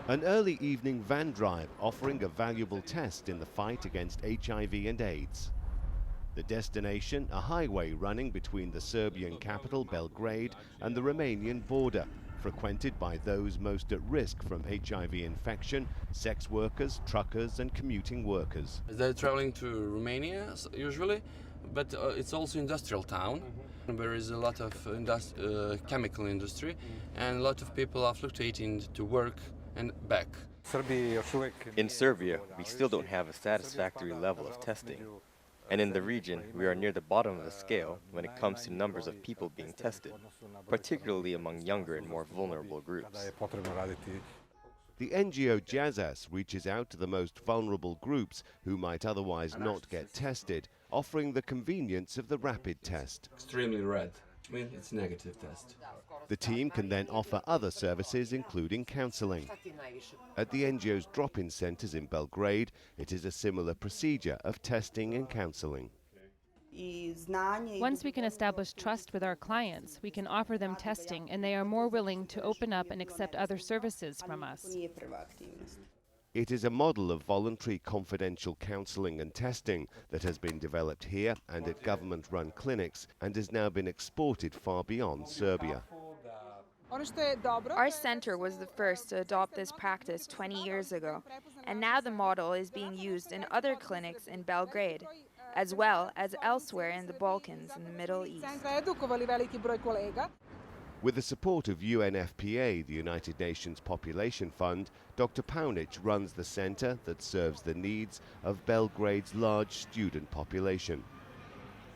An early evening van drive offering a valuable test in the fight against HIV and AIDS. The destination, a highway running between the Serbian capital, Belgrade, and the Romanian border, frequented by those most at risk from HIV infection, sex workers, truckers, and commuting workers. They're traveling to Romania usually, but it's also industrial town. There is a lot of chemical industry, and a lot of people are fluctuating to work and back. In Serbia, we still don't have a satisfactory level of testing. And in the region, we are near the bottom of the scale when it comes to numbers of people being tested, particularly among younger and more vulnerable groups. The NGO JAZAS reaches out to the most vulnerable groups who might otherwise not get tested, offering the convenience of the rapid test. Extremely red. I mean, it's a negative test. The team can then offer other services, including counselling. At the NGO's drop-in centres in Belgrade, it is a similar procedure of testing and counselling. Once we can establish trust with our clients, we can offer them testing, and they are more willing to open up and accept other services from us. It is a model of voluntary confidential counselling and testing that has been developed here and at government-run clinics and has now been exported far beyond Serbia. Our center was the first to adopt this practice 20 years ago, and now the model is being used in other clinics in Belgrade, as well as elsewhere in the Balkans and the Middle East. With the support of UNFPA, the United Nations Population Fund, Dr. Paunic runs the centre that serves the needs of Belgrade's large student population.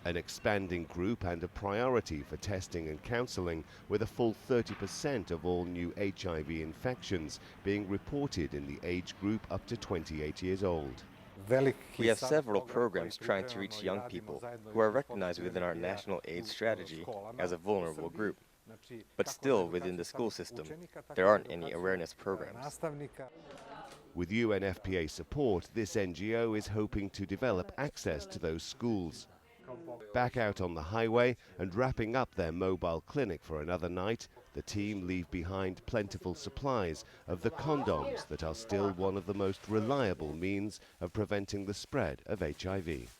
An expanding group and a priority for testing and counselling, with a full 30% of all new HIV infections being reported in the age group up to 28 years old. We have several programs trying to reach young people who are recognized within our national AIDS strategy as a vulnerable group. But still, within the school system, there aren't any awareness programs. With UNFPA support, this NGO is hoping to develop access to those schools. Back out on the highway and wrapping up their mobile clinic for another night, the team leave behind plentiful supplies of the condoms that are still one of the most reliable means of preventing the spread of HIV.